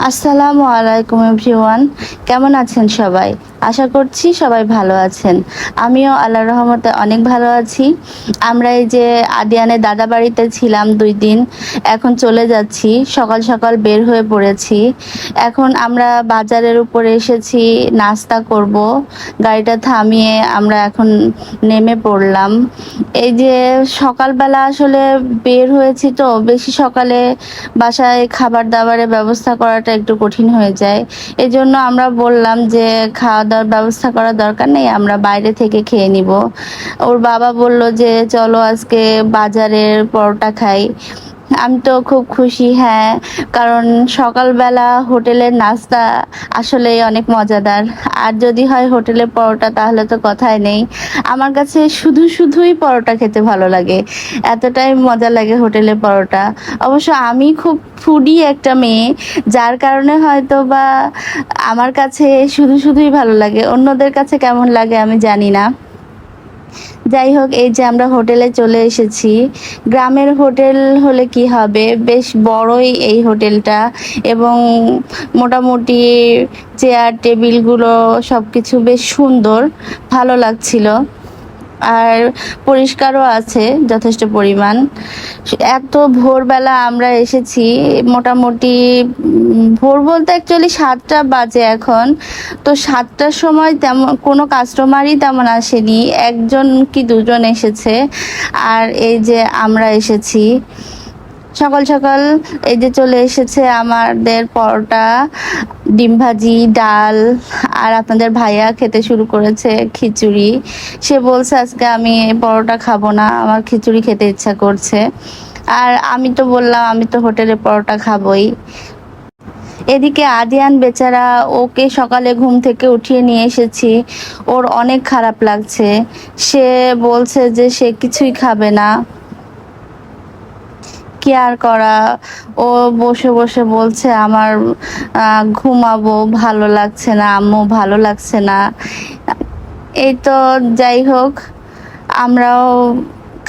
আসসালামু আলাইকুম এভরিওয়ান। কেমন আছেন সবাই? আশা করছি সবাই ভালো আছেন। আমিও আল্লাহর রহমতে অনেক ভালো আছি। আমরা এই যে আদিয়ানের দাদা বাড়িতে ছিলাম 2 দিন, এখন চলে যাচ্ছি। সকাল সকাল বের হয়ে পড়েছি। এখন আমরা বাজারের উপরে এসেছি, নাস্তা করব। গাড়িটা থামিয়ে আমরা এখন নেমে পড়লাম। এই যে সকালবেলা আসলে বের হয়েছি, তো বেশি সকালে বাসায় খাবার দাবারের ব্যবস্থা করাটা একটু কঠিন হয়ে যায়। এজন্য আমরা বললাম যে খাওয়া দাওয়ার ব্যবস্থা করার দরকার নেই, আমরা বাইরে থেকে খেয়ে নিব। ওর বাবা বলল যে চলো আজকে বাজারের পরোটা খাই। আমি তো খুব খুশি, হ্যাঁ, কারণ সকালবেলা হোটেলের নাস্তা আসলে অনেক মজাদার। আর যদি হয় হোটেলের পরোটা তাহলে তো কথাই নেই। আমার কাছে শুধু শুধুই পরোটা খেতে ভালো লাগে, এতটাই মজা লাগে হোটেলের পরোটা। অবশ্য আমি খুব ফুডি একটা মেয়ে, যার কারণে হয়তো বা আমার কাছে শুধু শুধুই ভালো লাগে, অন্যদের কাছে কেমন লাগে আমি জানি না। যাই হোক, এই যে আমরা হোটেলে চলে এসেছি। গ্রামের হোটেল হলে কি হবে, বেশ বড়ই এই হোটেলটা, এবং মোটামুটি চেয়ার টেবিলগুলো সব কিছু বেশ সুন্দর, ভালো লাগছিল। আর পরিষ্কারও আছে যথেষ্ট পরিমাণ। এত ভোরবেলা আমরা এসেছি, মোটামুটি ভোর বলতে অ্যাকচুয়ালি 7টা বাজে এখন। তো 7টার সময় তেমন কোনো কাস্টমারই তেমন আসেনি, একজন কি দুজন এসেছে। আর এই যে আমরা এসেছি সকাল সকাল, এই যে চলে এসেছে আমাদের পরোটা, ডিম ভাজি, ডাল। আর আপনাদের ভাইয়া খেতে শুরু করেছে খিচুড়ি। সে বলছে আজকে আমি পরোটা খাবো না, আমার খিচুড়ি খেতে ইচ্ছা করছে। আর আমি তো বললাম আমি তো হোটেলে পরোটা খাবোই। এদিকে আদিয়ান বেচারা, ওকে সকালে ঘুম থেকে উঠিয়ে নিয়ে এসেছি, ওর অনেক খারাপ লাগছে। সে বলছে যে সে কিছুই খাবে না। কি আর করা, ও বসে বসে বলছে আমার ঘুমাবো, ভালো লাগছে না আম্মু, ভালো লাগছে না। এই তো, যাই হোক, আমরাও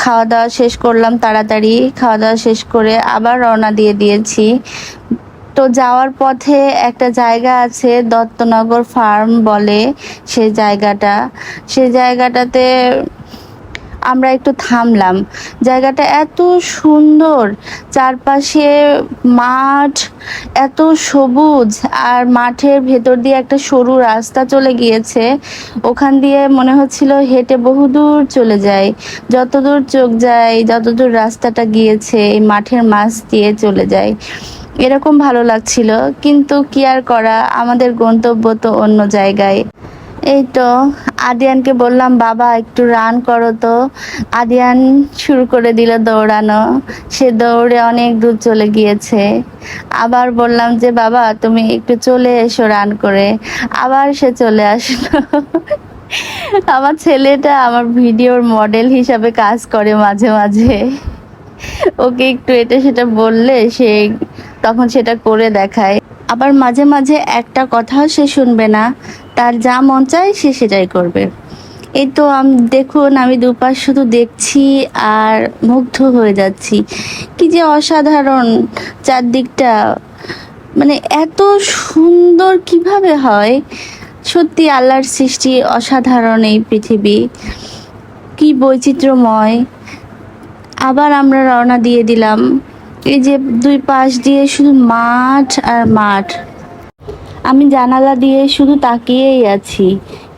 খাওয়া দাওয়া শেষ করলাম, তাড়াতাড়ি খাওয়া দাওয়া শেষ করে আবার রওনা দিয়ে দিয়েছি। তো যাওয়ার পথে একটা জায়গা আছে, দত্তনগর ফার্ম বলে সেই জায়গাটাতে আমরা একটু থামলাম। জায়গাটা এত সুন্দর, চারপাশে মাঠ, এত সবুজ। আর মাঠের ভেতর দিয়ে একটা সরু রাস্তা চলে গিয়েছে, ওখান দিয়ে মনে হচ্ছিল হেঁটে বহুদূর চলে যায়। যতদূর চোখ যায়, যতদূর রাস্তাটা গিয়েছে এই মাঠের মাঝ দিয়ে চলে যায়, এরকম ভালো লাগছিল। কিন্তু কি আর করা, আমাদের গন্তব্য তো অন্য জায়গায়। এই তো আদিয়ানকে বললাম বাবা একটু রান করো তো। আদিয়ান শুরু করে দিল দৌড়ানো, সে দৌড়ে অনেক দূর চলে গিয়েছে। আবার বললাম যে বাবা তুমি একটু চলে এসো রান করে, আবার সে চলে আসলো। আমার ছেলেটা আমার ভিডিওর মডেল হিসাবে কাজ করে মাঝে মাঝে। ওকে একটু এটা সেটা বললে সে তখন সেটা করে দেখায়। আবার মাঝে মাঝে একটা কথাও সে শুনবে না, তার যা মন চায় সে সেটাই করবে। এই তো দেখুন, আমি দুপাশ শুধু দেখছি আর মুগ্ধ হয়ে যাচ্ছি। কি যে অসাধারণ চারদিকটা, মানে এত সুন্দর কিভাবে হয়! সত্যি আল্লাহর সৃষ্টি অসাধারণ এই পৃথিবী, কি বৈচিত্র্যময়। আবার আমরা রওনা দিয়ে দিলাম। এই যে দুই পাশ দিয়ে শুধু মাঠ আর মাঠ, আমি জানালা দিয়ে শুধু তাকিয়েই আছি।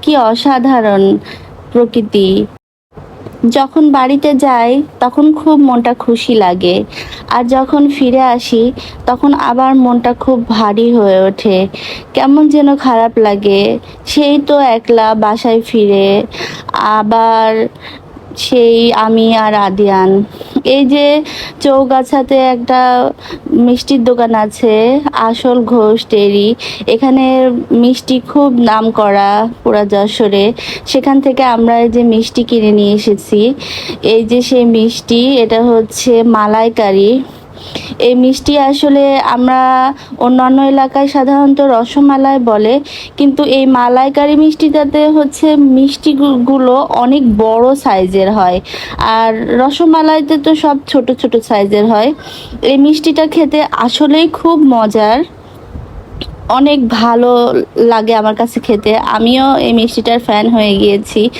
কি অসাধারণ প্রকৃতি! যখন বাড়িতে যাই তখন খুব মনটা খুশি লাগে, আর যখন ফিরে আসি তখন আবার মনটা খুব ভারী হয়ে ওঠে, কেমন যেন খারাপ লাগে। সেই তো একলা বাসায় ফিরে, আবার সেই আমি আর আদিয়ান। এই যে চৌগাছাতে একটা মিষ্টির দোকান আছে, আসল ঘোষ ডেইরি, এখানে মিষ্টি খুব নাম করা পুরা যশোরে। সেখান থেকে আমরা এই যে মিষ্টি কিনে নিয়ে এসেছি। এই যে সেই মিষ্টি, এটা হচ্ছে মালাইকারি। এই মিষ্টি আসলে আমরা অন্যান্য এলাকায় সাধারণত রসমালাই বলে, কিন্তু এই মালাইকারি মিষ্টিটাতে হচ্ছে মিষ্টিগুলো অনেক বড় সাইজের হয়, আর রসমালাইতে তো সব ছোট ছোট সাইজের হয়। এই মিষ্টিটা খেতে আসলেই খুব মজার। অনেক ভালো লাগে আমার কাছে খেতে। আমিও এই মিষ্টিটার ফ্যান হয়ে গিয়েছি।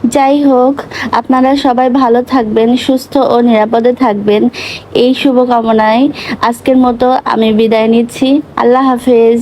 যাই হোক, আপনারা সবাই ভালো থাকবেন, সুস্থ ও নিরাপদে থাকবেন, এই শুভকামনায় আজকের মতো আমি বিদায় নিচ্ছি। আল্লাহ হাফেজ।